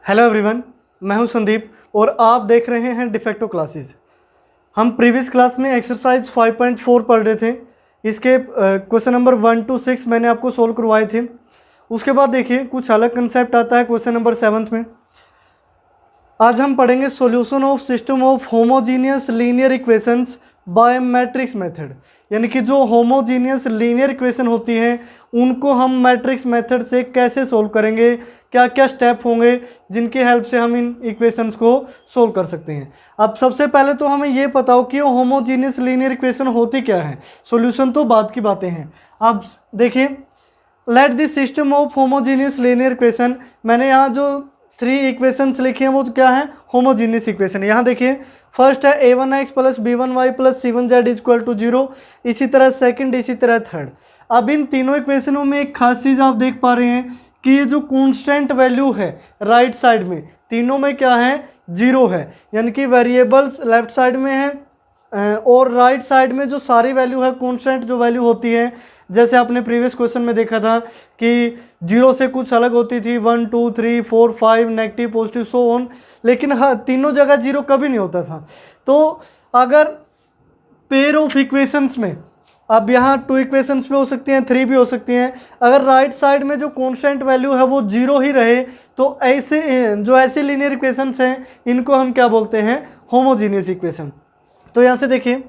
Hello everyone, मैं हूं संदीप और आप देख रहे हैं डिफेक्टो क्लासेस। हम प्रीवियस क्लास में एक्सरसाइज 5.4 पढ़ रहे थे। इसके क्वेश्चन नंबर 1 to 6 मैंने आपको सोल्व करवाए थे। उसके बाद देखिए कुछ अलग कंसेप्ट आता है क्वेश्चन नंबर 7 में। आज हम पढ़ेंगे solution of system of homogeneous linear equations by matrix method, यानी कि जो होमोजीनियस लीनियर इक्वेशन होती हैं उनको हम मैट्रिक्स मेथड से कैसे सोल्व करेंगे, क्या क्या स्टेप होंगे जिनकी हेल्प से हम इन इक्वेशंस को सोल्व कर सकते हैं। अब सबसे पहले तो हमें ये पता हो कि होमोजीनियस लीनियर इक्वेशन होती क्या है, सॉल्यूशन तो बाद की बातें हैं। अब देखिए, let the system of homogeneous linear equation, मैंने यहाँ जो 3 इक्वेशंस लिखे हैं वो क्या है, होमोजीनियस इक्वेशन। यहाँ देखिए फर्स्ट है a1x plus b1y plus c1z equal to 0, इसी तरह सेकंड, इसी तरह थर्ड। अब इन तीनों इक्वेशनों में एक खास चीज़ आप देख पा रहे हैं कि ये जो कांस्टेंट वैल्यू है राइट साइड में, तीनों में क्या है, 0 है, यानी कि वेरिएबल्स लेफ्ट साइड में है और राइट साइड में जो सारी वैल्यू है कांस्टेंट जो वैल्यू होती है, जैसे आपने प्रीवियस क्वेश्चन में देखा था कि 0 से कुछ अलग होती थी, 1 2 3 4 5 नेगेटिव पॉजिटिव सो ऑन, लेकिन हाँ तीनों जगह 0 कभी नहीं होता था। तो अगर पेयर ऑफ इक्वेशंस में, अब यहाँ 2 इक्वेशंस में हो सकती हैं, 3 भी हो सकती हैं, अगर राइट साइड में जो कांस्टेंट वैल्यू है वो 0 ही रहे तो ऐसे लीनियर इक्वेशंस हैं इनको हम क्या बोलते हैं, होमोजीनियस इक्वेशन। तो यहाँ से देखिए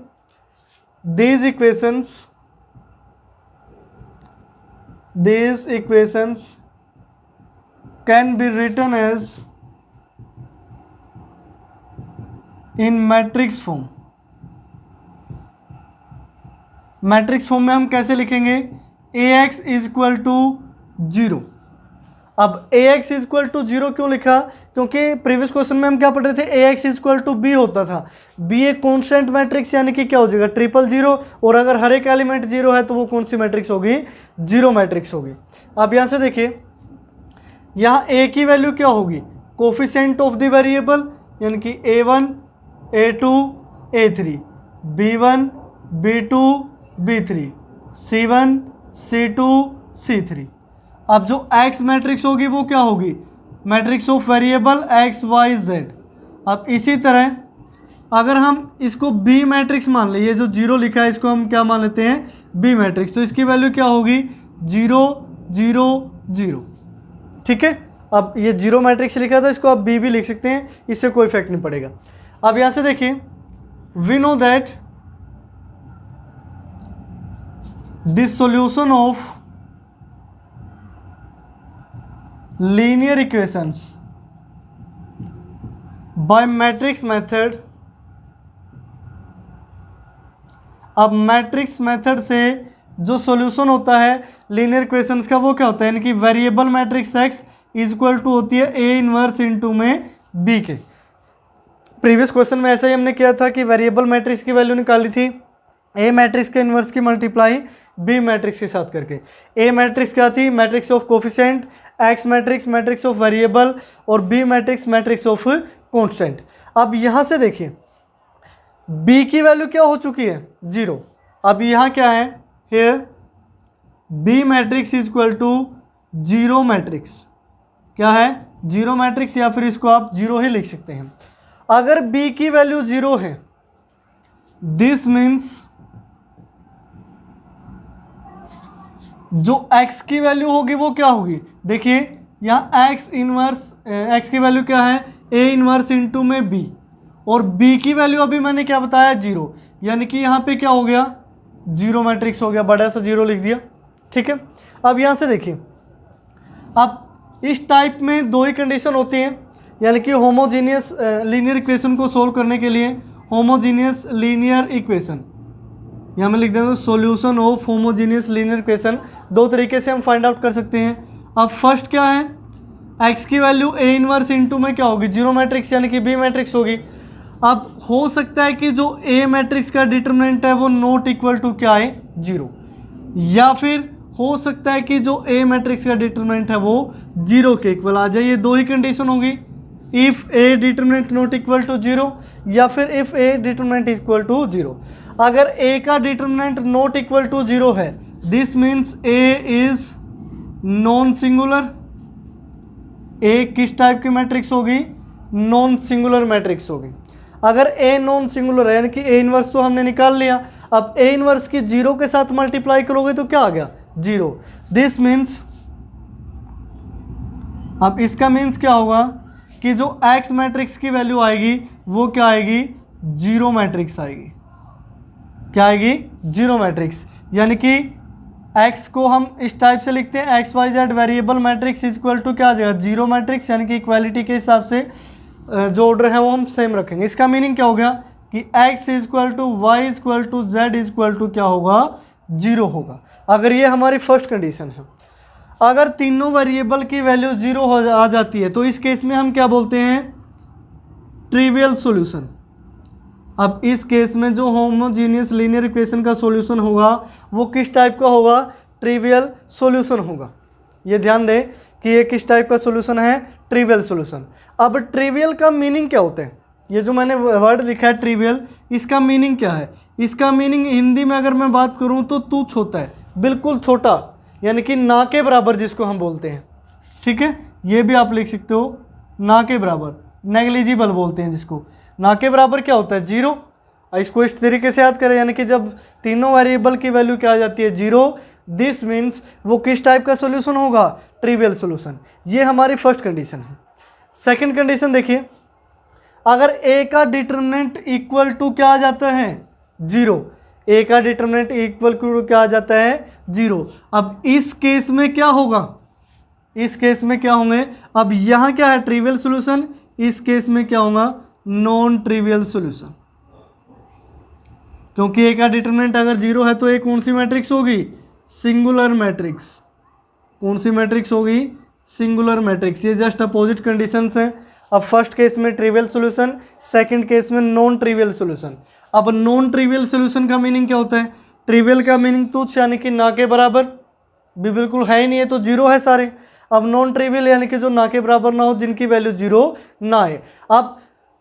these equations can be written as in matrix form। Matrix form में हम कैसे लिखेंगे, ax इज इक्वल टू 0। अब ax इज इक्वल टू 0 क्यों लिखा, क्योंकि प्रीवियस क्वेश्चन में हम क्या पढ़ रहे थे, ax is equal to b होता था। b एक कॉन्स्टेंट मैट्रिक्स यानी कि क्या हो जाएगा, 000, और अगर हर एक एलिमेंट 0 है तो वो कौन सी मैट्रिक्स होगी, 0 मैट्रिक्स होगी। अब यहाँ से देखिए, यहाँ a की वैल्यू क्या होगी, कोफिशिएंट ऑफ द वेरिएबल, यानी कि a1 a2 a3, b1 b2 b3, c1 c2 c3। अब जो x मैट्रिक्स होगी वो क्या होगी, matrix of variable x y z। अब इसी तरह अगर हम इसको b मैट्रिक्स मान लें, ये जो 0 लिखा है इसको हम क्या मान लेते हैं, b मैट्रिक्स, तो इसकी वैल्यू क्या होगी, 0 0 0। ठीक है, अब ये 0 मैट्रिक्स लिखा था, इसको आप b भी लिख सकते हैं, इससे कोई इफेक्ट नहीं पड़ेगा। अब यहाँ से देखिए, we know that this solution of linear equations by matrix method. अब मैट्रिक्स मेथड से जो सॉल्यूशन होता है लीनियर इक्वेशंस का वो क्या होता है, यानी कि variable matrix x is equal to होती है a इनवर्स इनटू में b के। प्रीवियस क्वेश्चन में ऐसा ही हमने किया था कि वेरिएबल मैट्रिक्स की वैल्यू निकाली थी a मैट्रिक्स के इनवर्स की मल्टीप्लाई b मैट्रिक्स के साथ करके। a मैट्रिक्स क्या थी, matrix of coefficient, x matrix matrix of variable, और b matrix matrix of constant. अब यहाँ से देखिए b की वैल्यू क्या हो चुकी है, 0। अब यहाँ क्या है, here b matrix is equal to 0 matrix, क्या है, 0 मैट्रिक्स, या फिर इसको आप 0 ही लिख सकते हैं। अगर b की वैल्यू 0 है, दिस मीन्स जो x की वैल्यू होगी वो क्या होगी, देखिए यहाँ x इनवर्स, x की वैल्यू क्या है, a इनवर्स इंटू में b, और b की वैल्यू अभी मैंने क्या बताया, 0, यानी कि यहाँ पे क्या हो गया, 0 मैट्रिक्स हो गया, बड़ा सा 0 लिख दिया। ठीक है, अब यहाँ से देखिए, अब इस टाइप में 2 ही कंडीशन होती हैं, यानी कि होमोजीनियस लीनियर इक्वेशन को सोल्व करने के लिए, होमोजीनियस लीनियर इक्वेशन, यहाँ मैं लिख देता हूँ solution of homogeneous linear equation. 2 तरीके से हम फाइंड आउट कर सकते हैं। अब फर्स्ट क्या है, x की वैल्यू a इनवर्स इंटू में क्या होगी, 0 मैट्रिक्स यानी कि b मैट्रिक्स होगी। अब हो सकता है कि जो a मैट्रिक्स का डिटरमिनेंट है वो नॉट इक्वल टू क्या है, 0, या फिर हो सकता है कि जो a मैट्रिक्स का डिटरमिनेंट है वो 0 के इक्वल आ जाए। ये 2 ही कंडीशन होगी, if a determinant not equal to 0 या फिर if a determinant equal to 0। अगर a का डिटरमिनेंट नॉट इक्वल टू 0 है, this means a is non singular, A किस टाइप की मैट्रिक्स होगी, नॉन सिंगुलर मैट्रिक्स होगी। अगर ए नॉन सिंगुलर है यानी कि ए इनवर्स तो हमने निकाल लिया, अब ए इनवर्स की 0 के साथ मल्टीप्लाई करोगे तो क्या आ गया, 0। दिस मीन्स, अब इसका मीन्स क्या होगा कि जो एक्स मैट्रिक्स की वैल्यू आएगी वो क्या आएगी, 0 मैट्रिक्स आएगी। क्या आएगी, 0 मैट्रिक्स। यानी कि x को हम इस टाइप से लिखते हैं, X Y Z variable matrix is equal to क्या आ जाएगा, 0 मैट्रिक्स। यानी कि इक्वालिटी के हिसाब से जो ऑर्डर है वो हम सेम रखेंगे। इसका मीनिंग क्या हो गया कि x is equal to Y is equal to Z is equal to क्या होगा, 0 होगा। अगर ये हमारी फर्स्ट कंडीशन है। अगर तीनों वेरिएबल की वैल्यू 0 आ जाती है तो इस केस में हम क्या बोलते हैं, ट्रिवियल सॉल्यूशन। अब इस केस में जो होमोजीनियस लीनियर इक्वेशन का सॉल्यूशन होगा वो किस टाइप का होगा, ट्रिवियल सॉल्यूशन होगा। ये ध्यान दें कि ये किस टाइप का सॉल्यूशन है, ट्रिवियल सॉल्यूशन। अब ट्रिवियल का मीनिंग क्या होता है, ये जो मैंने वर्ड लिखा है ट्रिवियल, इसका मीनिंग क्या है। इसका मीनिंग हिंदी में अगर मैं बात करूँ तो तुच्छ होता है, बिल्कुल छोटा, यानी कि ना के बराबर जिसको हम बोलते हैं। ठीक है, ये भी आप लिख सकते हो, ना के बराबर, नेग्लिजिबल बोलते हैं जिसको। ना के बराबर क्या होता है, 0। इसको इस तरीके से याद करें, यानी कि जब तीनों वेरिएबल की वैल्यू क्या आ जाती है, 0, दिस मीन्स वो किस टाइप का सॉल्यूशन होगा, ट्रिवियल सॉल्यूशन। ये हमारी फर्स्ट कंडीशन है। सेकंड कंडीशन देखिए, अगर ए का डिटरमिनेंट इक्वल टू क्या आ जाता है, 0। ए का डिटरमिनेंट इक्वल टू क्या आ जाता है, 0। अब इस केस में क्या होगा, इस केस में क्या होंगे, अब यहाँ क्या है, ट्रिवियल सॉल्यूशन, इस केस में क्या होगा, नॉन ट्रिवियल सॉल्यूशन। क्योंकि ए का डिटरमिनेंट अगर 0 है तो ए कौन सी मैट्रिक्स होगी, सिंगुलर मैट्रिक्स। कौन सी मैट्रिक्स होगी, सिंगुलर मैट्रिक्स। ये जस्ट अपोजिट कंडीशंस हैं। अब फर्स्ट केस में ट्रिवियल सॉल्यूशन, सेकंड केस में नॉन ट्रिवियल सॉल्यूशन। अब नॉन ट्रिवियल सॉल्यूशन का मीनिंग क्या होता है, ट्रिवियल का मीनिंग तुच्छ यानी कि ना के बराबर, भी बिल्कुल है ही नहीं है तो 0 है सारे। अब नॉन ट्रिवियल यानी कि जो ना के बराबर ना हो, जिनकी वैल्यू 0 ना आए। अब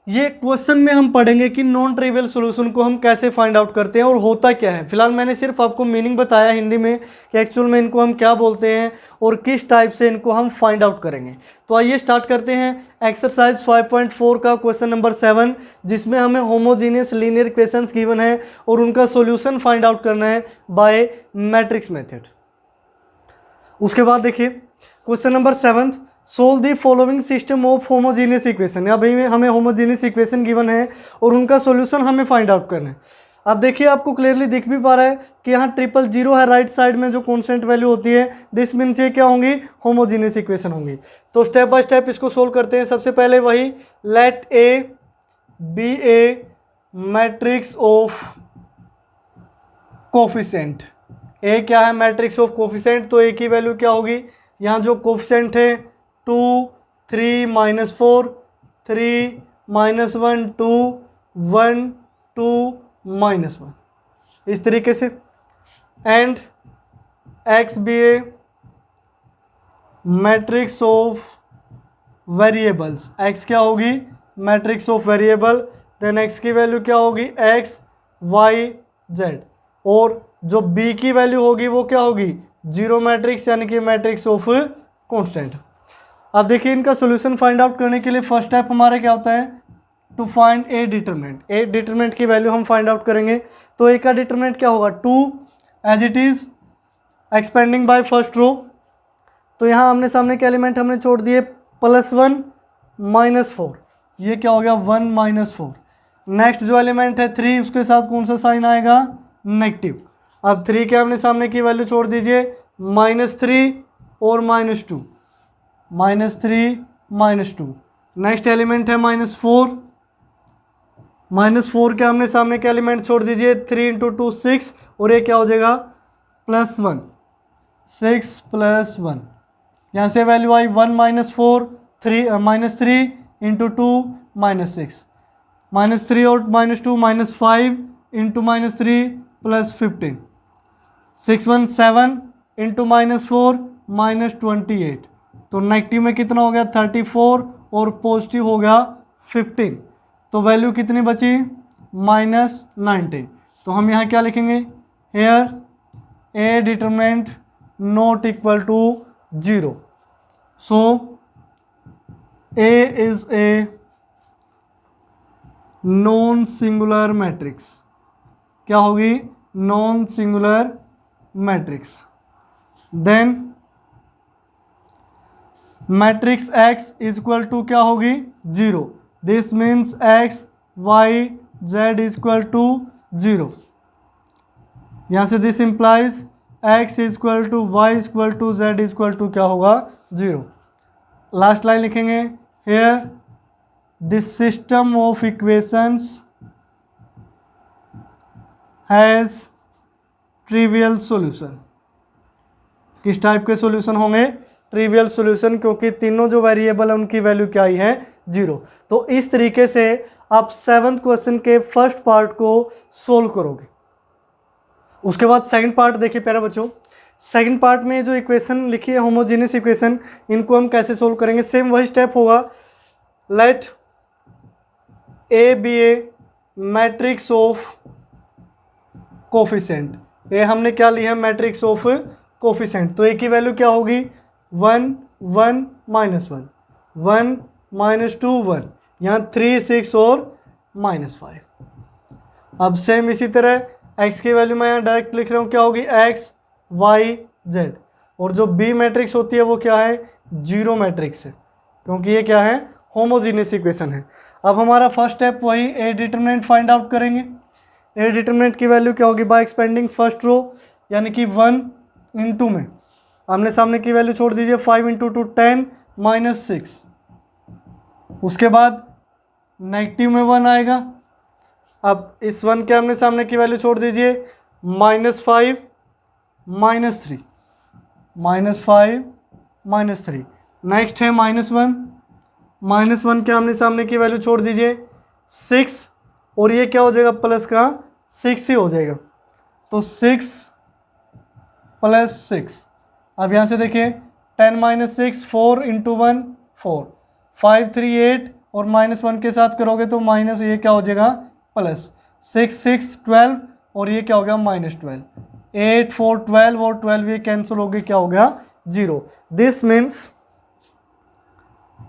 ये क्वेश्चन में हम पढ़ेंगे कि नॉन ट्रिवियल सॉल्यूशन को हम कैसे फाइंड आउट करते हैं और होता क्या है। फिलहाल मैंने सिर्फ आपको मीनिंग बताया हिंदी में कि एक्चुअल में इनको हम क्या बोलते हैं और किस टाइप से इनको हम फाइंड आउट करेंगे। तो आइए स्टार्ट करते हैं एक्सरसाइज 5.4 का क्वेश्चन नंबर 7, जिसमें हमें होमोजीनियस लीनियर इक्वेशंस गिवन है और उनका सॉल्यूशन फाइंड आउट करना है बाय मैट्रिक्स मेथड। उसके बाद देखिए question number 7, solve the following system of homogeneous equation. अभी हमें होमोजीनियस इक्वेशन गिवन है और उनका सॉल्यूशन हमें फाइंड आउट करना है। अब देखिए आपको क्लियरली दिख भी पा रहा है कि यहाँ 000 है राइट साइड में जो कॉन्स्टेंट वैल्यू होती है, दिस मीन्स ये क्या होंगी, होमोजीनियस इक्वेशन होंगी। तो स्टेप बाय स्टेप इसको सोल्व करते हैं। सबसे पहले वही, let A B A matrix of coefficient. A क्या है, मैट्रिक्स ऑफ कोफिशिएंट। तो ए की वैल्यू क्या होगी, यहाँ जो कोफिशिएंट है 2 3 -4 3 -1 2 1 2 -1, इस तरीके से। And X be A matrix of variables. X क्या होगी, matrix of variable. Then X की वैल्यू क्या होगी, एक्स वाई जेड। और जो बी की वैल्यू होगी वो क्या होगी, 0 मैट्रिक्स यानी कि मैट्रिक्स ऑफ कॉन्स्टेंट। अब देखिए इनका सॉल्यूशन फाइंड आउट करने के लिए फर्स्ट स्टेप हमारा क्या होता है, to find A determinant. A determinant की वैल्यू हम फाइंड आउट करेंगे। तो ए का डिटरमिनेंट क्या होगा, 2 as it is expanding by first row. तो यहाँ आमने सामने के एलिमेंट हमने छोड़ दिए, +1 -4, ये क्या हो गया 1 -4। नेक्स्ट जो एलिमेंट है 3, उसके साथ कौन सा साइन आएगा, नेगेटिव। अब 3 के आमने सामने की वैल्यू छोड़ दीजिए, -3 और -2, -3 -2। नेक्स्ट एलिमेंट है -4, -4 के आमने सामने के एलिमेंट छोड़ दीजिए, 3 × 2 6, और ये क्या हो जाएगा +1, 6 + 1। यहाँ से वैल्यू आई 1 -4 3 -3 × 2 -6, -3 और -2 -5 × -3 +15, 6 1 7 × -4 -28। तो नेगेटिव में कितना हो गया 34 और पॉजिटिव हो गया 15। तो वैल्यू कितनी बची, -19। तो हम यहाँ क्या लिखेंगे, here A determinant not equal to 0। So A is a non singular matrix, क्या होगी? Non singular matrix. Then matrix X is equal to क्या होगी? 0। This means X Y Z is equal to 0। यहाँ से this implies X is equal to Y is equal to Z is equal to क्या होगा? 0। Last line लिखेंगे, here this system of equations has trivial solution. किस type के solution होंगे? Trivial solution, क्योंकि तीनों जो वेरिएबल है उनकी वैल्यू क्या आई है? 0। तो इस तरीके से आप 7th क्वेश्चन के फर्स्ट पार्ट को सोल्व करोगे। उसके बाद सेकंड पार्ट देखिए प्यारे बच्चों। सेकंड पार्ट में जो इक्वेशन लिखी है होमोजेनियस इक्वेशन, इनको हम कैसे सोल्व करेंगे? सेम वही स्टेप होगा। Let A B A matrix of coefficient. ये हमने क्या लिया है? Matrix of coefficient. तो ए की वैल्यू क्या होगी? 1 1 -1 1 -2 1, यहाँ 3 6 और -5। अब सेम इसी तरह x की वैल्यू मैं यहाँ डायरेक्ट लिख रहा हूँ, क्या होगी? x y z। और जो b मैट्रिक्स होती है वो क्या है? 0 मैट्रिक्स है, क्योंकि ये क्या है? होमोजीनियस इक्वेशन है। अब हमारा फर्स्ट स्टेप वही ए डिटरमिनेंट फाइंड आउट करेंगे। ए डिटरमिनेंट की वैल्यू क्या होगी? बाय एक्सपेंडिंग फर्स्ट रो, यानी कि 1 × में आमने सामने की वैल्यू छोड़ दीजिए। 5 × 2 10 -6। उसके बाद नेगेटिव में 1 आएगा। अब इस 1 के आमने सामने की वैल्यू छोड़ दीजिए। -5 -3 -5 -3। नेक्स्ट है -1 -1 के आमने सामने की वैल्यू छोड़ दीजिए 6, और ये क्या हो जाएगा? प्लस का 6 ही हो जाएगा। तो 6 + 6। अब यहाँ से देखिए 10 - 6 4 × 1 4 5 3 8, और -1 के साथ करोगे तो माइनस ये क्या हो जाएगा? प्लस 6 6 12, और ये क्या हो गया? -12। 8 4 12, और 12 ये कैंसिल हो गए, क्या हो गया? 0। This means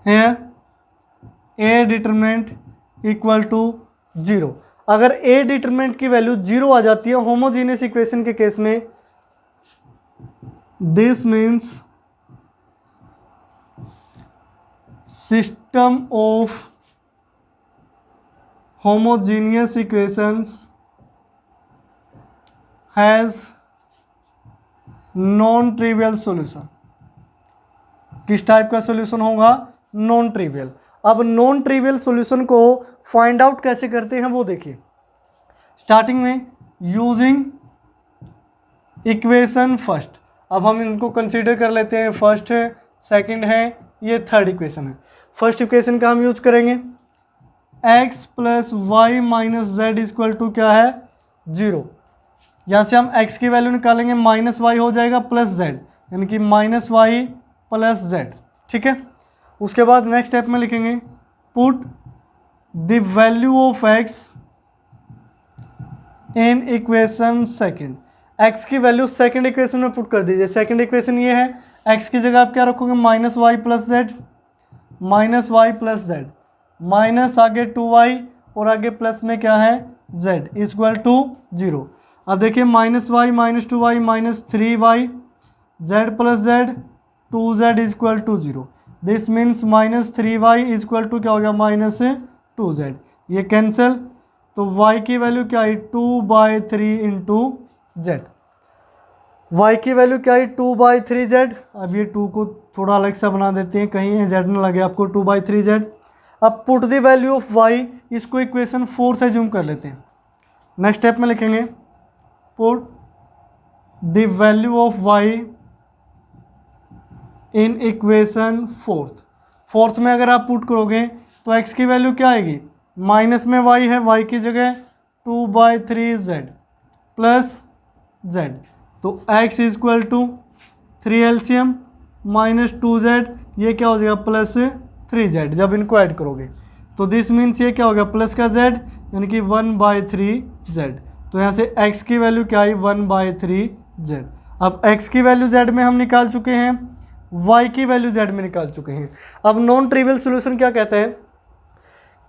here A determinant equal to 0। अगर ए डिटरमिनेंट की वैल्यू 0 आ जाती है होमोजीनियस इक्वेशन के केस में, this means system of homogeneous equations has non trivial solution. किस टाइप का सॉल्यूशन होगा? Non trivial. अब नॉन ट्रिवियल सॉल्यूशन को फाइंड आउट कैसे करते हैं वो देखिए। स्टार्टिंग में यूजिंग इक्वेशन फर्स्ट। अब हम इनको कंसीडर कर लेते हैं। फर्स्ट है, सेकंड है, ये थर्ड इक्वेशन है। फर्स्ट इक्वेशन का हम यूज करेंगे x + y - z = क्या है? 0। यहाँ से हम x की वैल्यू निकालेंगे, -y हो जाएगा +z, यानी कि -y + z। ठीक है। उसके बाद नेक्स्ट स्टेप में लिखेंगे put the value of x in equation second. x की वैल्यू सेकंड इक्वेशन में पुट कर दीजिए। सेकंड इक्वेशन ये है, x की जगह आप क्या रखोगे? -y + z, -y + z, minus आगे 2y, और आगे प्लस में क्या है? z = 0। अब देखिए -y -2y -3y, z + z 2z = 0। This means -3y = क्या हो गया? -2z। ये कैंसिल, तो y की वैल्यू क्या आई? 2/3 × z। y की वैल्यू क्या आई? 2/3z। अब ये 2 को थोड़ा अलग सा बना देते हैं, कहीं z ना लगे आपको। 2/3z। अब put the value of y, इसको इक्वेशन 4 से जूम कर लेते हैं। नेक्स्ट स्टेप में लिखेंगे put the value of y in equation fourth में अगर आप पुट करोगे तो x की वैल्यू क्या आएगी? माइनस में y है, y की जगह 2/3z प्लस z। तो x = 3 LCM -2z, ये क्या हो जाएगा? +3z। जब इनको ऐड करोगे तो दिस मीन्स ये क्या हो गया? प्लस का z, यानी कि 1/3z। तो यहाँ से x की वैल्यू क्या आई? 1/3z। अब x की वैल्यू z में हम निकाल चुके हैं, y की वैल्यू z में निकाल चुके हैं। अब नॉन ट्रिवियल सोल्यूशन क्या कहता है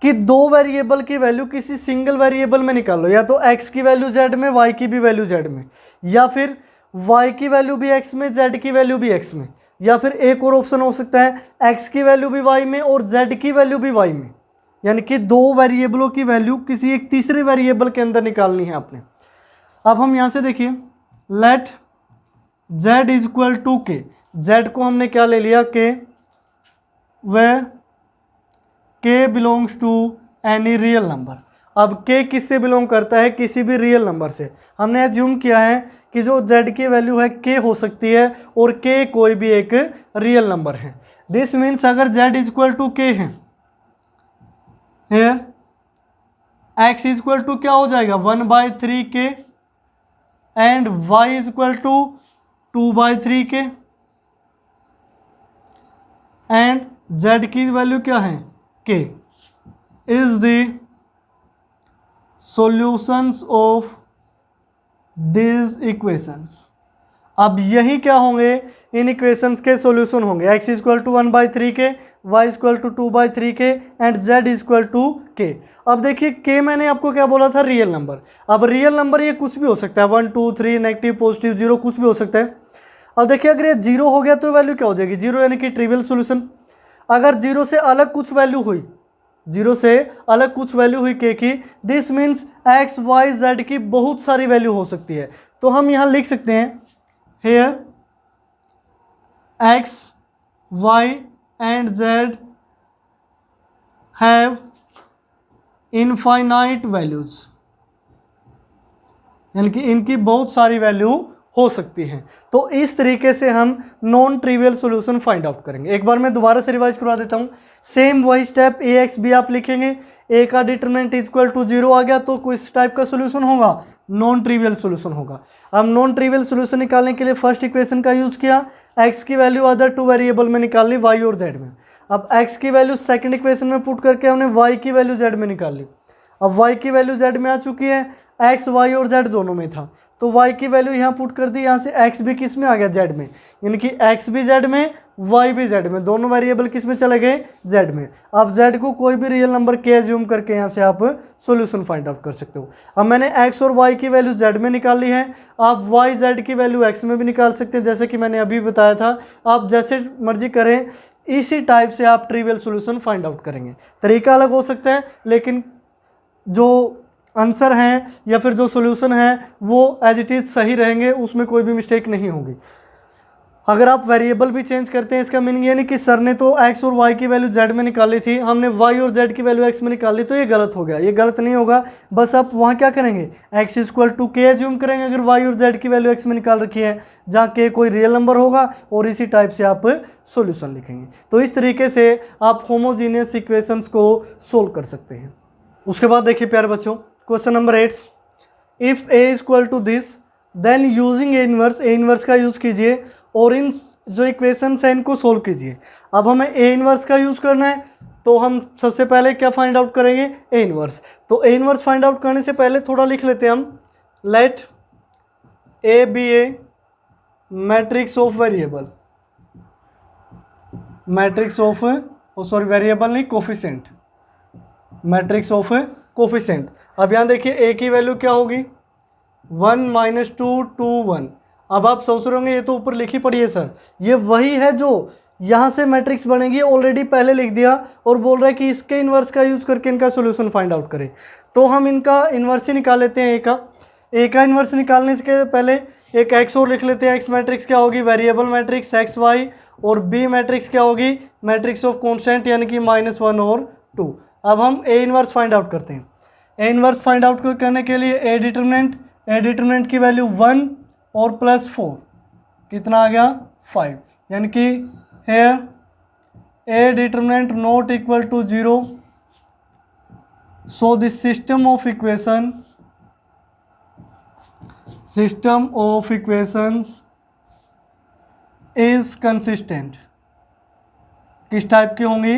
कि दो वेरिएबल की वैल्यू किसी सिंगल वेरिएबल में निकालो, या तो x की वैल्यू z में, y की भी वैल्यू z में, या फिर y की वैल्यू भी x में, z की वैल्यू भी x में, या फिर एक और ऑप्शन हो सकता है x की वैल्यू भी y में और z की वैल्यू भी y में, यानी कि दो वेरिएबलों की वैल्यू किसी एक तीसरे वेरिएबल के अंदर निकालनी है आपने। अब हम यहाँ से देखिए, let z is equal to k, z को हमने क्या ले लिया k, वह k belongs to any real number. अब k किससे बिलोंग करता है, किसी भी रियल नंबर से। हमने एज्यूम किया है कि जो z की वैल्यू है k हो सकती है और k कोई भी एक रियल नंबर है। दिस मीन्स अगर z is equal to k है, here x is equal to क्या हो जाएगा 1/3k and y is equal to 2/3k and z की वैल्यू क्या है k, is the solutions of this equations. अब यही क्या होंगे, इन इक्वेशंस के सॉल्यूशन होंगे। x is equal to 1/3k, y is equal to 2/3k and z is equal to k। अब देखिए k मैंने आपको क्या बोला था, रियल नंबर। अब रियल नंबर ये कुछ भी हो सकता है, 1 2 3 नेगेटिव पॉजिटिव 0 कुछ भी हो सकता है। अब देखिए अगर ये 0 हो गया तो वैल्यू क्या हो जाएगी, 0 यानी कि ट्रिवियल सॉल्यूशन। अगर 0 से अलग कुछ वैल्यू हुई, 0 से अलग कुछ वैल्यू हुई k की, this means x y z की बहुत सारी वैल्यू हो सकती है। तो हम यहाँ लिख सकते हैं here x y and z have infinite values, यानी कि इनकी बहुत सारी वैल्यू हो सकती हैं। तो इस तरीके से हम non trivial solution find out करेंगे। एक बार मैं दोबारा से रिवाइज करवा देता हूँ। सेम वही स्टेप ए एक्स बी आप लिखेंगे, ए का डिटरमिनेंट इज इक्वल टू 0 आ गया तो किस टाइप का सॉल्यूशन होगा, नॉन ट्रिवियल सॉल्यूशन होगा। अब नॉन ट्रिवियल सॉल्यूशन निकालने के लिए फर्स्ट इक्वेशन का यूज किया, एक्स की वैल्यू अदर टू वेरिएबल में निकाल ली, वाई और जेड में। अब एक्स की वैल्यू सेकंड इक्वेशन में पुट करके हमने वाई की वैल्यू जेड में निकाल ली। अब वाई की वैल्यू जेड में आ चुकी है, एक्स वाई और जेड दोनों में था तो y की वैल्यू यहाँ पुट कर दी, यहाँ से x भी किस में आ गया, z में, यानी कि x भी z में y भी z में, दोनों वेरिएबल किस में चले गए, z में। अब z को कोई भी रियल नंबर k एज्यूम करके यहाँ से आप सॉल्यूशन फाइंड आउट कर सकते हो। अब मैंने x और y की वैल्यू z में निकाल ली है, आप y z की वैल्यू x में भी निकाल सकते हैं, जैसे कि मैंने अभी बताया था। आप जैसे मर्जी करें, इसी टाइप से आप ट्रिवियल सॉल्यूशन फाइंड आउट करेंगे। तरीका अलग हो सकता है लेकिन जो आंसर हैं या फिर जो सॉल्यूशन है वो एज इट इज़ सही रहेंगे, उसमें कोई भी मिस्टेक नहीं होगी। अगर आप वेरिएबल भी चेंज करते हैं, इसका मीनिंग ये नहीं कि सर ने तो x और y की वैल्यू z में निकाली थी, हमने y और z की वैल्यू x में निकाली तो ये गलत हो गया। ये गलत नहीं होगा, बस आप वहाँ क्या करेंगे, x equal to k assume करेंगे अगर y और z की वैल्यू x में निकाल रखी है, जहाँ k कोई रियल नंबर होगा, और इसी टाइप से आप सोल्यूशन लिखेंगे। तो इस तरीके से आप होमोजीनियस इक्वेशंस को सोल्व कर सकते हैं। उसके बाद देखिए प्यारे बच्चों, question number 8, if a is equal to this then using A inverse का यूज़ कीजिए और इन जो इक्वेशंस हैं इनको सोल्व कीजिए। अब हमें ए इनवर्स का यूज़ करना है तो हम सबसे पहले क्या फाइंड आउट करेंगे, ए इनवर्स। तो ए इनवर्स फाइंड आउट करने से पहले थोड़ा लिख लेते हैं हम, let A B A matrix of variable, matrix of sorry variable नहीं कोफिशिएंट, मैट्रिक्स ऑफ कोफिशिएंट। अब यहाँ देखिए ए की वैल्यू क्या होगी 1 - 2 2 1। अब आप सोच रहे होंगे ये तो ऊपर लिखी पड़ी है सर, ये वही है जो यहाँ से मैट्रिक्स बनेगी, ऑलरेडी पहले लिख दिया और बोल रहा है कि इसके इन्वर्स का यूज़ करके इनका सॉल्यूशन फाइंड आउट करें। तो हम इनका इन्वर्स ही निकाल लेते हैं। ए का इन्वर्स निकालने से पहले एक एक्स और लिख लेते हैं। एक्स मैट्रिक्स क्या होगी, वेरिएबल मैट्रिक्स एक्स वाई, और बी मैट्रिक्स क्या होगी, मैट्रिक्स ऑफ कॉन्स्टेंट यानी कि -1 और 2। अब हम ए इन्वर्स फाइंड आउट करते हैं। ए इन्वर्स फाइंड आउट करने के लिए ए डिटरमिनेंट की वैल्यू 1 और +4 कितना आ गया 5, यानी कि here A determinant not equal to 0, so the system of equations is consistent. किस टाइप की होंगी,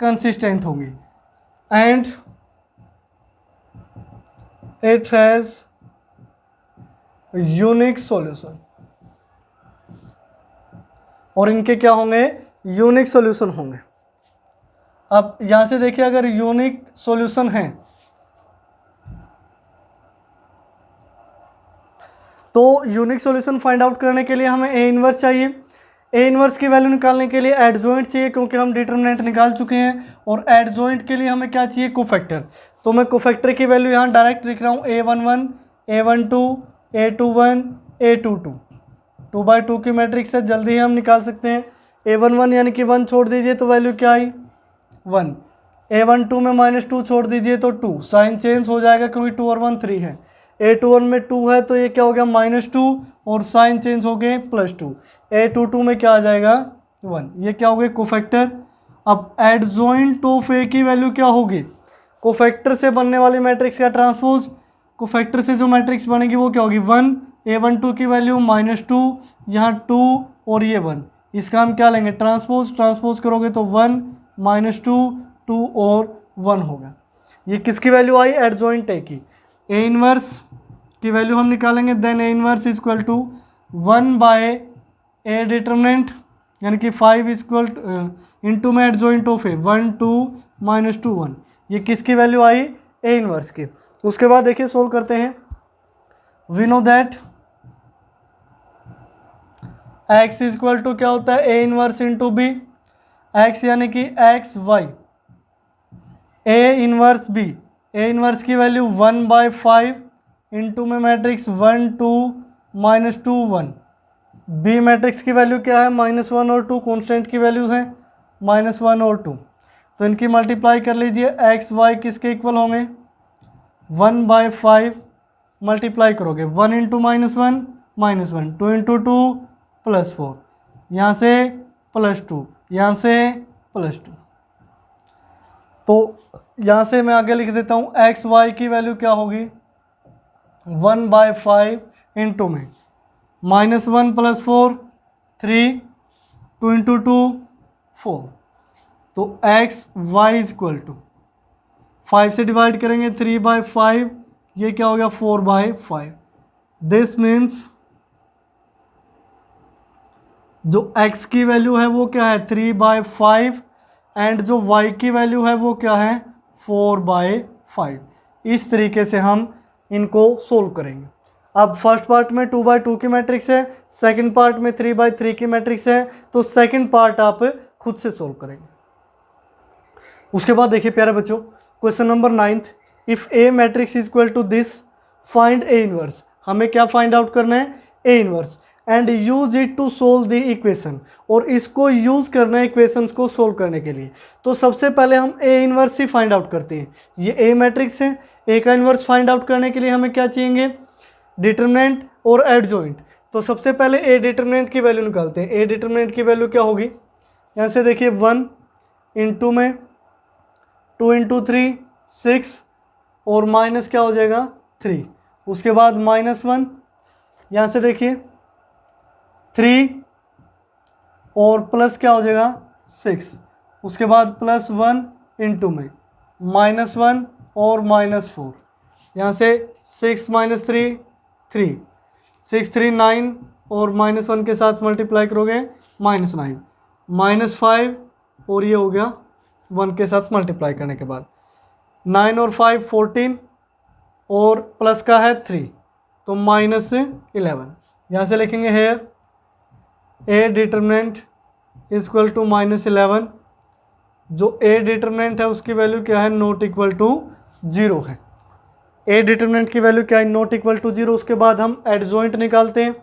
कंसिस्टेंट होंगी, and it has unique solution, और इनके क्या होंगे, यूनिक सॉल्यूशन होंगे। अब यहाँ से देखिए अगर यूनिक सॉल्यूशन है तो यूनिक सॉल्यूशन फाइंड आउट करने के लिए हमें ए इनवर्स चाहिए। ए इनवर्स की वैल्यू निकालने के लिए एडजॉइंट चाहिए, क्योंकि हम डिटरमिनेंट निकाल चुके हैं। और एडजॉइंट के लिए हमें क्या चाहिए, कोफैक्टर। तो मैं कोफैक्टर की वैल्यू यहाँ डायरेक्ट लिख रहा हूँ, A11, A12, A21, A22। 2/2 की मैट्रिक्स है, जल्दी ही हम निकाल सकते हैं। A11 यानी कि 1 छोड़ दीजिए तो वैल्यू क्या आई, 1। A12 में -2 छोड़ दीजिए तो 2, साइन चेंज हो जाएगा क्योंकि 2 और 1 3 है। A21 में 2 है तो ये क्या हो गया -2 और साइन चेंज हो गए +2। A22 में क्या आ जाएगा 1, ये क्या हो गए कोफैक्टर। अब एडजॉइंट ऑफ ए की वैल्यू क्या होगी, कोफैक्टर से बनने वाली मैट्रिक्स का ट्रांसपोज। कोफैक्टर से जो मैट्रिक्स बनेगी वो क्या होगी, 1। A12 की वैल्यू -2, यहाँ 2 और ये 1, इसका हम क्या लेंगे, ट्रांसपोज करोगे तो 1 -2 2 और 1 होगा। ये किसकी वैल्यू आई, एडजॉइंट ए की। ए इनवर्स की वैल्यू हम निकालेंगे, then A inverse equal to 1/ए डिटरमिनेंट यानी कि 5 इक्वल इंटू में एडजॉइंट ऑफ ए 1 2 -2 1। ये किसकी वैल्यू आई, ए इनवर्स की। उसके बाद देखिए सोल्व करते हैं। We know that x equal to क्या होता है, A inverse into B. x यानी कि X Y, A inverse B. A inverse की वैल्यू 1/5 इंटू में मैट्रिक्स 1 2 -2 1। बी मैट्रिक्स की वैल्यू क्या है, -1 और 2, कॉन्स्टेंट की वैल्यूज हैं -1 और 2। तो इनकी मल्टीप्लाई कर लीजिए, एक्स वाई किसके इक्वल होंगे, 1/5 मल्टीप्लाई करोगे 1 इंटू -1 -1, 2 इंटू 2 +4, यहाँ से +2, यहाँ से +2। तो यहाँ से मैं आगे लिख देता हूँ, एक्स वाई की वैल्यू क्या होगी, 1/5 इंटू में -1 + 4 3, 2 इंटू 2 4। तो एक्स वाई इक्वल टू 5 से डिवाइड करेंगे 3/5, ये क्या हो गया 4/5। दिस मीन्स जो x की वैल्यू है वो क्या है 3/5 एंड जो y की वैल्यू है वो क्या है 4/5। इस तरीके से हम इनको सोल्व करेंगे। अब फर्स्ट पार्ट में 2/2 की मैट्रिक्स है, सेकंड पार्ट में 3/3 की मैट्रिक्स है, तो सेकंड पार्ट आप खुद से सोल्व करेंगे। उसके बाद देखिए प्यारे बच्चों, question number 9, if A matrix is equal to this find A inverse. हमें क्या फाइंड आउट करना है, A inverse, and use it to solve the equation. और इसको यूज़ करना है इक्वेशंस को सोल्व करने के लिए। तो सबसे पहले हम A inverse he find out करते हैं। ये ए मैट्रिक्स है, ए का इनवर्स फाइंड आउट करने के लिए हमें क्या चाहिए, डिटरमिनेंट और एडजॉइंट। तो सबसे पहले ए डिटरमिनेंट की वैल्यू निकालते हैं। ए डिटरमिनेंट की वैल्यू क्या होगी, यहाँ से देखिए 1 इंटू में 2 इंटू 3 6 और माइनस क्या हो जाएगा 3। उसके बाद -1, यहाँ से देखिए 3 और प्लस क्या हो जाएगा 6। उसके बाद +1 इंटू में -1 और -4, यहाँ से 6 - 3 3, 6 3 9 और -1 के साथ मल्टीप्लाई करोगे -9, -5 और ये हो गया 1 के साथ मल्टीप्लाई करने के बाद 9 और 5 14 और प्लस का है 3 तो -11। यहाँ से लिखेंगे here A determinant equal to -11। जो ए डिटरमिनेंट है उसकी वैल्यू क्या है, नॉट इक्वल टू 0 है। ए डिटरमिनेंट की वैल्यू क्या है, नॉट इक्वल टू 0। उसके बाद हम एडजॉइंट निकालते हैं।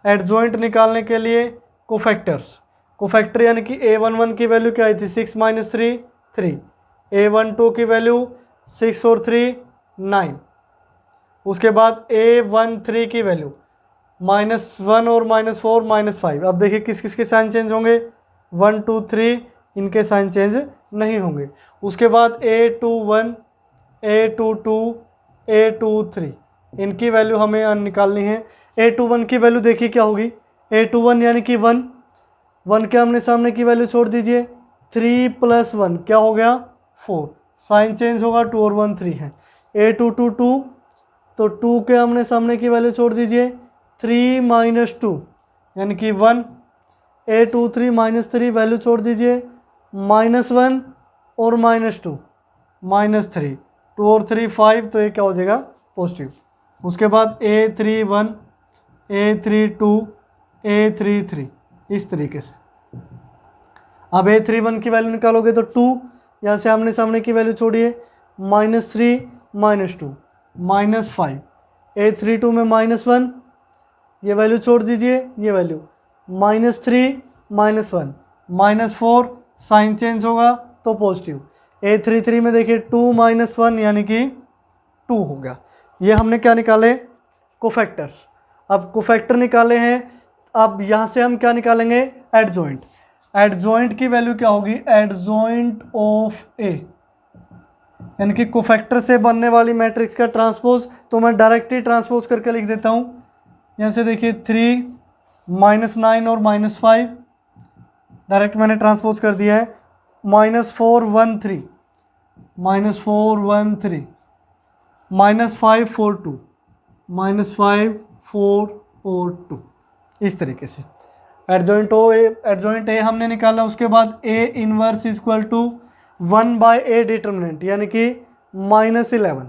एडजॉइंट निकालने के लिए कोफैक्टर यानी कि A11 की वैल्यू क्या आई थी 6 - 3 3, A12 की वैल्यू 6 और 3 9। उसके बाद A13 की वैल्यू -1 और -4 -5। अब देखिए किस किस के साइन चेंज होंगे, 1 2 3 इनके साइन चेंज नहीं होंगे। उसके बाद A21 A22 A23 इनकी वैल्यू हमें निकालनी है। A21 की वैल्यू देखिए क्या होगी, A21 यानी कि 1 के आमने सामने की वैल्यू छोड़ दीजिए, 3 + 1 क्या हो गया 4, साइन चेंज होगा 2 और 1 3 है। A22 2, तो 2 के आमने सामने की वैल्यू छोड़ दीजिए, 3 - 2 यानी कि 1। A23 -3 वैल्यू छोड़ दीजिए, -1 और -2, -3, 2 और 3 5, तो ये क्या हो जाएगा पॉजिटिव। उसके बाद A31, A32, A33 इस तरीके से। अब A31 की वैल्यू निकालोगे तो 2, यहाँ से आमने सामने की वैल्यू छोड़िए, -3, -2, -5, A32 में -1, ये वैल्यू छोड़ दीजिए, ये वैल्यू -3, -1, -4, साइन चेंज होगा तो पॉजिटिव। A33 में देखिए 2 -1 यानी कि 2 हो गया। ये हमने क्या निकाले, कोफैक्टर्स। अब कोफैक्टर निकाले हैं, अब यहाँ से हम क्या निकालेंगे, एडजॉइंट। एडजॉइंट की वैल्यू क्या होगी, एडजॉइंट ऑफ ए, यानी कि कोफैक्टर से बनने वाली मैट्रिक्स का ट्रांसपोज। तो मैं डायरेक्ट ही ट्रांसपोज करके लिख देता हूँ। यहाँ से देखिए 3, -9 और -5 डायरेक्ट मैंने ट्रांसपोज कर दिया है। -4 1 3, -4 1 3, -5 4 2, -5 4 और 2, इस तरीके से एडजॉइंट ए हमने निकाला। उसके बाद A inverse equal to 1/a determinant, यानी कि -11,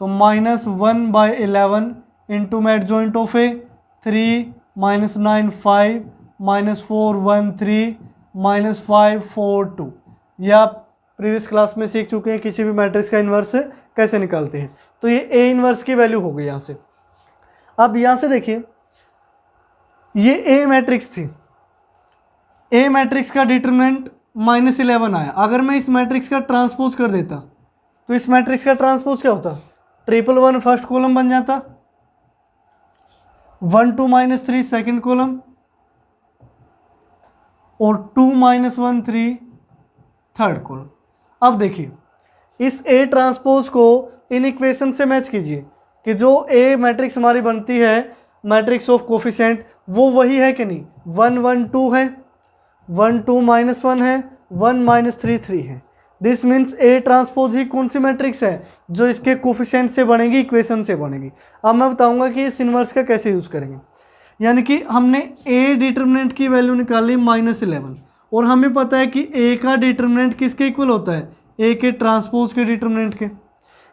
तो -1/11 इंटू में एडजॉइंट ऑफ ए 3, -9 5, -4 1 3, -5 4 2। यह आप प्रीवियस क्लास में सीख चुके हैं किसी भी मैट्रिक्स का इन्वर्स कैसे निकालते हैं। तो ये ए इन्वर्स की वैल्यू हो गई यहाँ से। अब यहाँ से देखिए, ये ए मैट्रिक्स थी, ए मैट्रिक्स का डिटरमिनेंट -11 आया। अगर मैं इस मैट्रिक्स का ट्रांसपोज कर देता तो इस मैट्रिक्स का ट्रांसपोज क्या होता, 111 फर्स्ट कॉलम बन जाता, 1 2 -3 सेकंड कॉलम और 2 -1 3 थर्ड कॉलम। अब देखिए, इस ए ट्रांसपोज को इन इक्वेशन से मैच कीजिए कि जो ए मैट्रिक्स हमारी बनती है मैट्रिक्स ऑफ कोफिशिएंट, वो वही है कि नहीं। 1 1 2 है, 1 2 -1 है, 1 -3 3 है। दिस मीन्स ए ट्रांसपोज ही कौन सी मैट्रिक्स है जो इसके कोफिशिएंट से बनेगी, इक्वेशन से बनेगी। अब मैं बताऊंगा कि इस इन्वर्स का कैसे यूज़ करेंगे। यानी कि हमने ए डिटर्मिनेंट की वैल्यू निकाली -11, और हमें पता है कि ए का डिटर्मिनेंट किसके इक्वल होता है, ए के ट्रांसपोज के डिटर्मिनेंट के।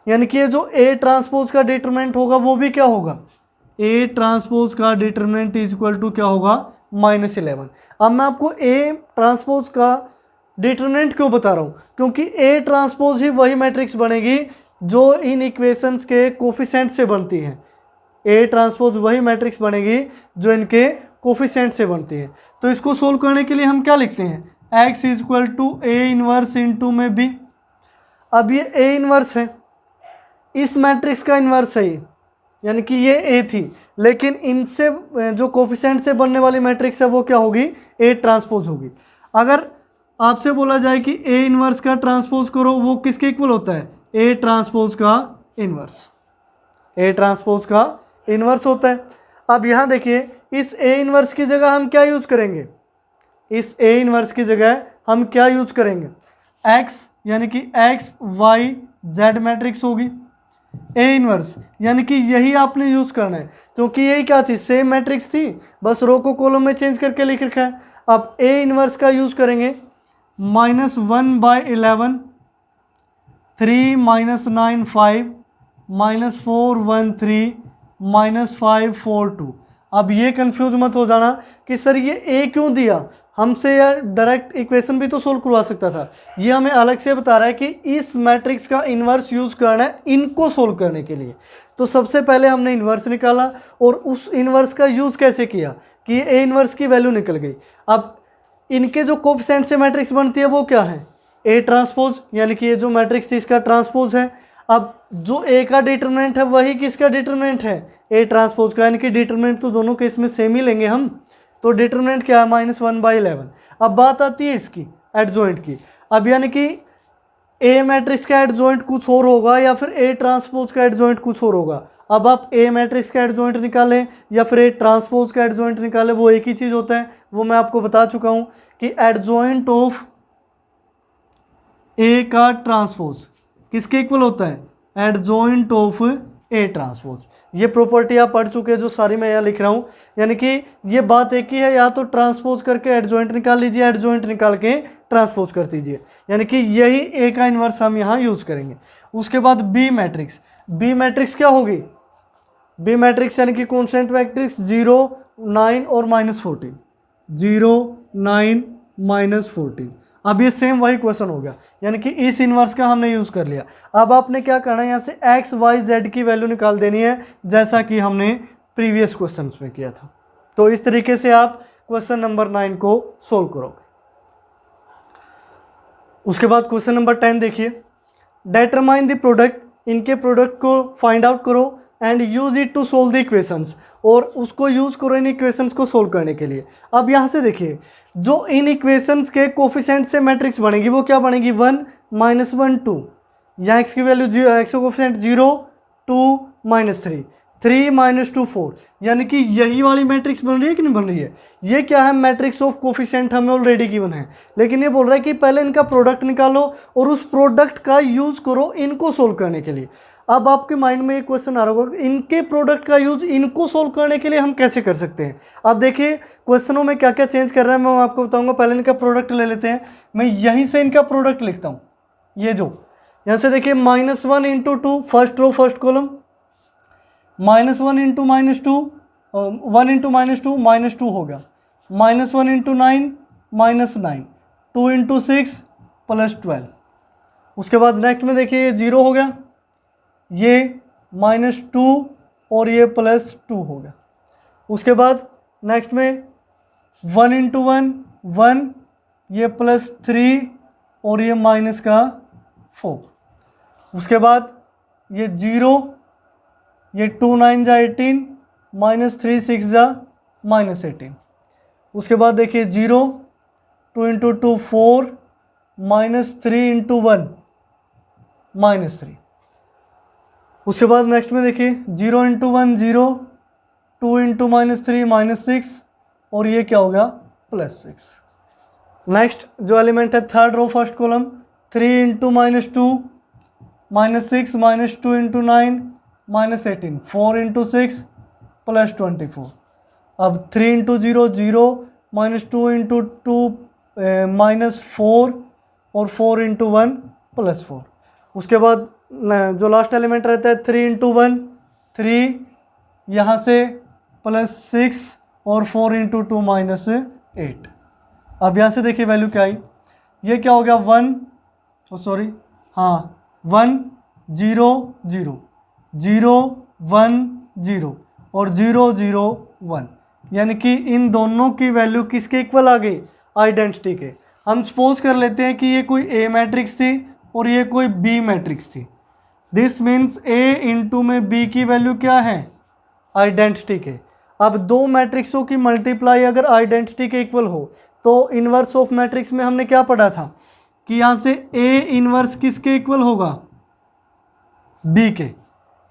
यानी कि ये जो ए ट्रांसपोज का डिटर्मिनेंट होगा वो भी क्या होगा, ए ट्रांसपोज का डिटर्मिनेंट इज इक्वल टू क्या होगा, -11। अब मैं आपको ए ट्रांसपोज का डिटर्मिनेंट क्यों बता रहा हूँ, क्योंकि ए ट्रांसपोज ही वही मैट्रिक्स बनेगी जो इन इक्वेशंस के कोफिशिएंट से बनती है। ए ट्रांसपोज वही मैट्रिक्स बनेगी जो इनके कोफिशिएंट से बनती है। तो इसको सोल्व करने के लिए हम क्या लिखते हैं, x is equal to A inverse into में बी। अब ये ए इनवर्स है, इस मैट्रिक्स का इन्वर्स है ये, यानी कि ये ए थी, लेकिन इनसे जो कोफिशिएंट से बनने वाली मैट्रिक्स है वो क्या होगी, ए ट्रांसपोज होगी। अगर आपसे बोला जाए कि ए इनवर्स का ट्रांसपोज करो, वो किसके इक्वल होता है, ए ट्रांसपोज का इनवर्स, ए ट्रांसपोज का इनवर्स होता है। अब यहाँ देखिए, इस ए इनवर्स की जगह हम क्या यूज करेंगे, इस ए इनवर्स की जगह हम क्या यूज करेंगे, एक्स, यानी कि एक्स वाई जेड मैट्रिक्स होगी। ए इनवर्स यानी कि यही आपने यूज करना है, क्योंकि यही क्या थी, सेम मैट्रिक्स थी, बस रो को कॉलम में चेंज करके लिख रखा है। अब ए इनवर्स का यूज करेंगे, -1/11, 3 -9 5, -4 1 3, -5 4 2। अब ये कंफ्यूज मत हो जाना कि सर ये ए क्यों दिया, हमसे यार डायरेक्ट इक्वेशन भी तो सोल्व करवा सकता था। ये हमें अलग से बता रहा है कि इस मैट्रिक्स का इन्वर्स यूज़ करना है इनको सोल्व करने के लिए। तो सबसे पहले हमने इन्वर्स निकाला, और उस इन्वर्स का यूज़ कैसे किया कि ए इन्वर्स की वैल्यू निकल गई। अब इनके जो कोफिशिएंट से मैट्रिक्स बनती है वो क्या है, ए ट्रांसपोज, यानी कि ये जो मैट्रिक्स थी इसका ट्रांसपोज है। अब जो ए का डिटरमिनेंट है वही किसका डिटरमिनेंट है, ए ट्रांसपोज का, यानी कि डिटरमिनेंट तो दोनों के इसमें सेम ही लेंगे हम। तो डिटरमिनेंट क्या है, -1/11। अब बात आती है इसकी एडजॉइंट की। अब यानी कि ए मैट्रिक्स का एडजॉइंट कुछ और होगा या फिर ए ट्रांसपोज का एडजॉइंट कुछ और होगा। अब आप ए मैट्रिक्स का एडजॉइंट निकालें या फिर ए ट्रांसपोज का एडजॉइंट निकालें, वो एक ही चीज़ होता है। वो मैं आपको बता चुका हूँ कि एडजॉइंट ऑफ ए का ट्रांसपोज किसके इक्वल होता है, एडजॉइंट ऑफ ए ट्रांसपोज। ये प्रॉपर्टी आप पढ़ चुके हैं जो सारी मैं यहाँ लिख रहा हूँ, यानी कि ये बात एक ही है, या तो ट्रांसपोज करके एडजॉइंट निकाल लीजिए, एडजॉइंट निकाल के ट्रांसपोज कर दीजिए, यानी कि यही ए का इन्वर्स हम यहाँ यूज़ करेंगे। उसके बाद बी मैट्रिक्स, बी मैट्रिक्स क्या होगी, बी मैट्रिक्स यानी कि कॉन्स्टेंट मैट्रिक्स 0 9 और -14, 0 9 -14। अब ये सेम वही क्वेश्चन हो गया, यानी कि इस इन्वर्स का हमने यूज़ कर लिया। अब आपने क्या करना है, यहाँ से एक्स वाई जेड की वैल्यू निकाल देनी है, जैसा कि हमने प्रीवियस क्वेश्चन में किया था। तो इस तरीके से आप क्वेश्चन नंबर 9 को सोल्व करोगे। उसके बाद क्वेश्चन नंबर 10 देखिए, डिटरमाइन द प्रोडक्ट, इनके प्रोडक्ट को फाइंड आउट करो and use it to solve the equations, और उसको यूज़ करो इन इक्वेशंस को सोल्व करने के लिए। अब यहाँ से देखिए, जो इन इक्वेशंस के कोफिशिएंट से मैट्रिक्स बनेगी वो क्या बनेगी, 1 -1 2, यहाँ एक्स की वैल्यू एक्स का कोफिशिएंट 0 2 -3 3 -2 4, यानी कि यही वाली मैट्रिक्स बन रही है कि नहीं बन रही है। ये क्या है, मैट्रिक्स ऑफ कोफिशिएंट हमें ऑलरेडी गिवन है, लेकिन ये बोल रहा है कि पहले इनका प्रोडक्ट निकालो और उस प्रोडक्ट का यूज़ करो इनको सोल्व करने के लिए। अब आपके माइंड में एक क्वेश्चन आ रहा होगा, इनके प्रोडक्ट का यूज़ इनको सोल्व करने के लिए हम कैसे कर सकते हैं। अब देखिए क्वेश्चनों में क्या क्या चेंज कर रहा है मैं आपको बताऊंगा। पहले इनका प्रोडक्ट ले लेते हैं, मैं यहीं से इनका प्रोडक्ट लिखता हूँ। ये जो यहाँ से देखिए -1 × 2, फर्स्ट रो फर्स्ट कॉलम, -1 × -2 1 × -2 -2 हो गया, -1 × 9 -9, 2 × 6 +12। उसके बाद नेक्स्ट में देखिए ये 0 हो गया, ये -2 और ये +2 हो गया। उसके बाद नेक्स्ट में 1 × 1 1, ये +3 और ये -4। उसके बाद ये 0, ये 2 9 × 18, -3 6 × -18। उसके बाद देखिए 0, 2 × 2 4, -3 × 1 -3। उसके बाद नेक्स्ट में देखिए 0 × 1 0, 2 × -3 -6 और ये क्या हो गया +6। नेक्स्ट जो एलिमेंट है थर्ड रो फर्स्ट कॉलम, 3 × -2 -6 -2 × 9 -18, 4 × 6 +24। अब 3 × 0 0, -2 × 2 -4 और 4 × 1 +4। उसके बाद जो लास्ट एलिमेंट रहता है 3 × 1 3, यहाँ से +6 और 4 × 2 -8। अब यहाँ से देखिए वैल्यू क्या आई, ये क्या हो गया 1 0 0 0 1 0 और 0 0 1, यानी कि इन दोनों की वैल्यू किसके इक्वल आ गई, आइडेंटिटी के। हम सपोज कर लेते हैं कि ये कोई ए मैट्रिक्स थी और ये कोई बी मैट्रिक्स थी। दिस मीन्स ए इंटू में बी की वैल्यू क्या है, आइडेंटिटी के। अब दो मैट्रिक्सों की मल्टीप्लाई अगर आइडेंटिटी के इक्वल हो तो इन्वर्स ऑफ मैट्रिक्स में हमने क्या पढ़ा था कि यहाँ से ए इन्वर्स किसके इक्वल होगा, बी के।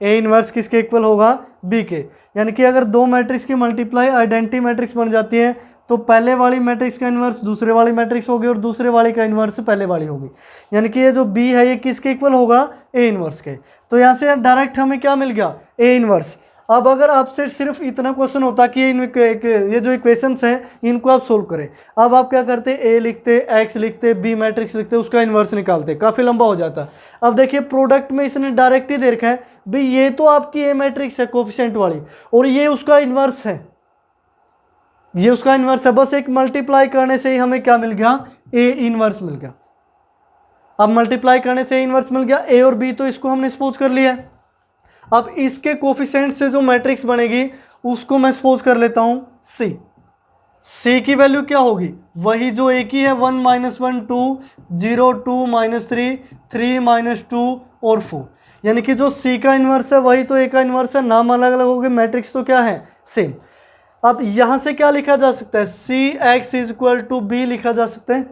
ए इन्वर्स किसके इक्वल होगा, बी के। यानी कि अगर दो मैट्रिक्स की मल्टीप्लाई आइडेंटिटी मैट्रिक्स बन जाती है तो पहले वाली मैट्रिक्स का इन्वर्स दूसरे वाली मैट्रिक्स होगी और दूसरे वाली का इन्वर्स पहले वाली होगी। यानी कि ये जो बी है ये किसके इक्वल होगा, ए इन्वर्स के। तो यहाँ से डायरेक्ट हमें क्या मिल गया, ए इन्वर्स। अब अगर आपसे सिर्फ इतना क्वेश्चन होता कि ये जो इक्वेशंस हैं इनको आप सोल्व करें, अब आप क्या करते, ए लिखते, एक्स लिखते, बी मैट्रिक्स लिखते, उसका इन्वर्स निकालते, काफ़ी लंबा हो जाता। अब देखिए प्रोडक्ट में इसने डायरेक्ट ही दे रखा है भाई ये तो आपकी ए मैट्रिक्स है कोफिशिएंट वाली और ये उसका इन्वर्स है, ये उसका इन्वर्स है। बस एक मल्टीप्लाई करने से ही हमें क्या मिल गया, ए इन्वर्स मिल गया। अब मल्टीप्लाई करने से इन्वर्स मिल गया, ए और बी तो इसको हमने सपोज कर लिया। अब इसके कोफिशिएंट से जो मैट्रिक्स बनेगी उसको मैं सपोज कर लेता हूं सी। सी की वैल्यू क्या होगी, वही जो एक ही है, 1 -1 2 0 2 -3 3 -2 और 4। यानी कि जो सी का इन्वर्स है वही तो ए का इन्वर्स है, नाम अलग अलग हो गए, मैट्रिक्स तो क्या है सेम। अब यहाँ से क्या लिखा जा सकता है, C X is equal to B लिखा जा सकता है।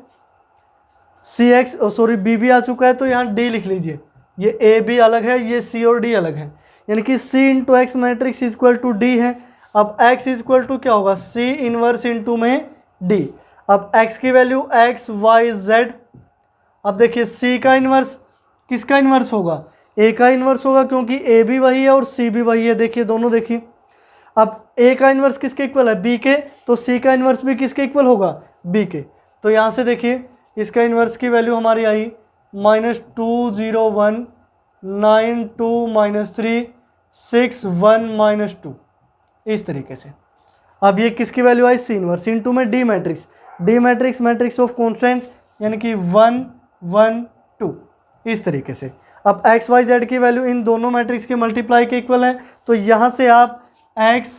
सी एक्स बी भी आ चुका है तो यहाँ डी लिख लीजिए, ये ए बी अलग है, ये सी और डी अलग है। यानी कि C into X matrix is equal to D है। अब एक्स इज इक्वल टू क्या होगा, सी इनवर्स इंटू में डी। अब एक्स की वैल्यू एक्स वाई जेड। अब देखिए सी का इन्वर्स किसका इन्वर्स होगा, ए का इन्वर्स होगा क्योंकि ए भी वही है और सी भी वही है। देखिए दोनों देखिए, अब ए का इन्वर्स किसके इक्वल है, बी के, तो सी का इन्वर्स भी किसके इक्वल होगा, बी के। तो यहाँ से देखिए इसका इन्वर्स की वैल्यू हमारी आई -201 92 -3 61 -2, इस तरीके से। अब ये किसकी वैल्यू आई, सी इन्वर्स इनटू में D matrix, D matrix matrix of constant यानी कि 1 1 2, इस तरीके से। अब एक्स वाई जेड की वैल्यू इन दोनों मैट्रिक्स के मल्टीप्लाई के इक्वल है, तो यहाँ से आप एक्स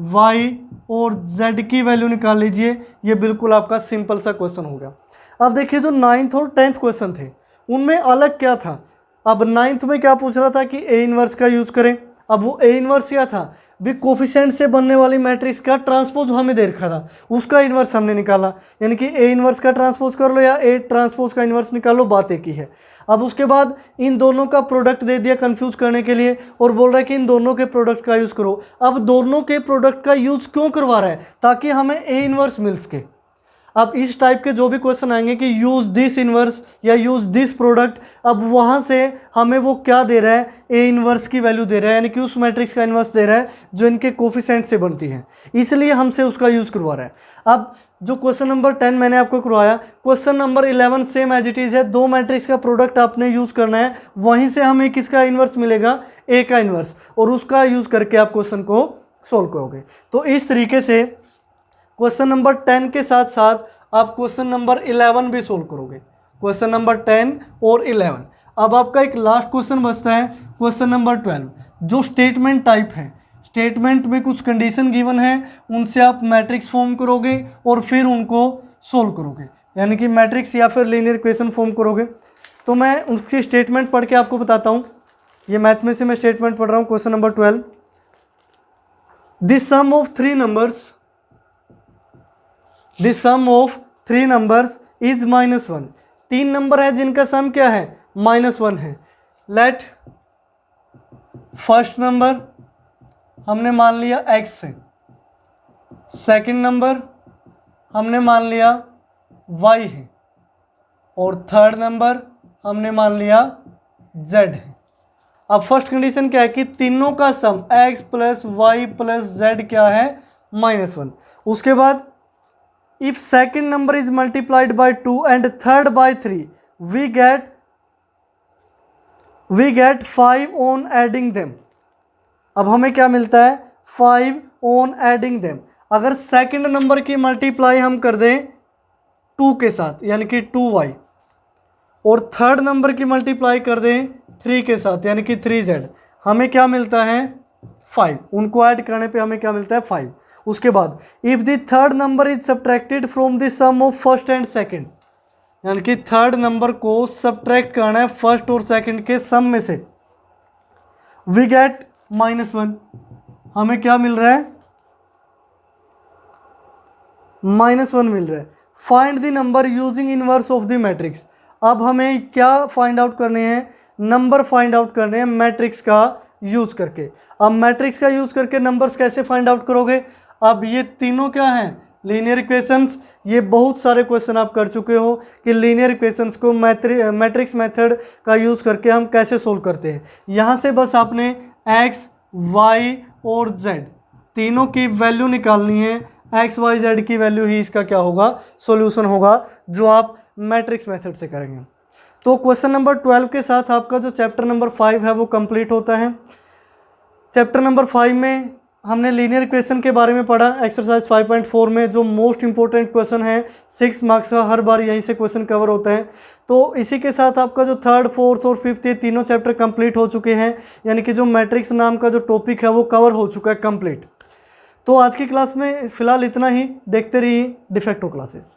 वाई और जेड की वैल्यू निकाल लीजिए। ये बिल्कुल आपका सिंपल सा क्वेश्चन हो गया। अब देखिए जो 9th और 10th क्वेश्चन थे उनमें अलग क्या था। अब 9th में क्या पूछ रहा था कि ए इन्वर्स का यूज़ करें। अब वो ए इन्वर्स क्या था, भी कोफिशिएंट से बनने वाली मैट्रिक्स का ट्रांसपोज हमें दे रखा था, उसका इन्वर्स हमने निकाला। यानी कि ए इन्वर्स का ट्रांसपोज कर लो या ए ट्रांसपोज का इन्वर्स निकाल लो, बात एक ही है। अब उसके बाद इन दोनों का प्रोडक्ट दे दिया कंफ्यूज करने के लिए और बोल रहा है कि इन दोनों के प्रोडक्ट का यूज़ करो। अब दोनों के प्रोडक्ट का यूज़ क्यों करवा रहा है, ताकि हमें ए इन्वर्स मिल सके। अब इस टाइप के जो भी क्वेश्चन आएंगे कि यूज़ दिस इन्वर्स या यूज़ दिस प्रोडक्ट, अब वहाँ से हमें वो क्या दे रहा है, ए इन्वर्स की वैल्यू दे रहा है, यानी कि उस मैट्रिक्स का इन्वर्स दे रहा है जो इनके कोफिशिएंट से बनती है, इसलिए हमसे उसका यूज़ करवा रहा है। अब जो क्वेश्चन नंबर 10 मैंने आपको करवाया, question number 11 same as it is है। दो मैट्रिक्स का प्रोडक्ट आपने यूज़ करना है, वहीं से हमें किसका इन्वर्स मिलेगा, ए का इन्वर्स, और उसका यूज़ करके आप क्वेश्चन को सोल्व करोगे। तो इस तरीके से क्वेश्चन नंबर 10 के साथ साथ आप क्वेश्चन नंबर 11 भी सोल्व करोगे, क्वेश्चन नंबर 10 और 11। अब आपका एक लास्ट क्वेश्चन बचता है क्वेश्चन नंबर 12, जो स्टेटमेंट टाइप है। स्टेटमेंट में कुछ कंडीशन गिवन है, उनसे आप मैट्रिक्स फॉर्म करोगे और फिर उनको सोल्व करोगे, यानी कि मैट्रिक्स या फिर लीनियर इक्वेशन फॉर्म करोगे। तो मैं उसकी स्टेटमेंट पढ़ के आपको बताता हूँ। ये मैथ में से मैं स्टेटमेंट पढ़ रहा हूँ। Question number 12, this sum of three numbers, this sum of three numbers is -1। तीन नंबर है जिनका सम क्या है, -1 है। लेट फर्स्ट नंबर हमने मान लिया x है, सेकंड नंबर हमने मान लिया y है, और थर्ड नंबर हमने मान लिया z है। अब फर्स्ट कंडीशन क्या है कि तीनों का सम x + y + z क्या है, -1। उसके बाद if second number is multiplied by 2 and third by 3, we get 5 on adding them। अब हमें क्या मिलता है, 5 on adding them। अगर सेकंड नंबर की मल्टीप्लाई हम कर दें 2 के साथ यानी कि 2y, और थर्ड नंबर की मल्टीप्लाई कर दें 3 के साथ यानी कि 3z, हमें क्या मिलता है, 5। उनको ऐड करने पे हमें क्या मिलता है, 5। उसके बाद if the third number is subtracted from the sum of first and second, यानी कि थर्ड नंबर को सब्ट्रैक्ट करना है फर्स्ट और सेकंड के सम में से, वी गेट -1। हमें क्या मिल रहा है, -1 मिल रहा है। Find the number using inverse of the matrix. अब हमें क्या फाइंड आउट करने हैं, नंबर फाइंड आउट करने हैं मैट्रिक्स का यूज़ करके। अब मैट्रिक्स का यूज़ करके नंबर्स कैसे फाइंड आउट करोगे। अब ये तीनों क्या हैं, लीनियर इक्वेशंस। ये बहुत सारे क्वेश्चन आप कर चुके हो कि लीनियर इक्वेशंस को मैट्रिक्स मेथड का यूज़ करके हम कैसे सोल्व करते हैं। यहाँ से बस आपने x, y और z तीनों की वैल्यू निकालनी है। x, y, z की वैल्यू ही इसका क्या होगा, सॉल्यूशन होगा, जो आप मैट्रिक्स मेथड से करेंगे। तो क्वेश्चन नंबर 12 के साथ आपका जो चैप्टर नंबर 5 है वो कंप्लीट होता है। चैप्टर नंबर 5 में हमने लीनियर इक्वेशन के बारे में पढ़ा। एक्सरसाइज 5.4 में जो मोस्ट इंपॉर्टेंट क्वेश्चन है, 6 मार्क्स का हर बार यहीं से क्वेश्चन कवर होता है। तो इसी के साथ आपका जो थर्ड, फोर्थ और फिफ्थ ये तीनों चैप्टर कंप्लीट हो चुके हैं, यानी कि जो मैट्रिक्स नाम का जो टॉपिक है वो कवर हो चुका है कंप्लीट। तो आज की क्लास में फ़िलहाल इतना ही। देखते रहिए डिफेक्टो क्लासेस।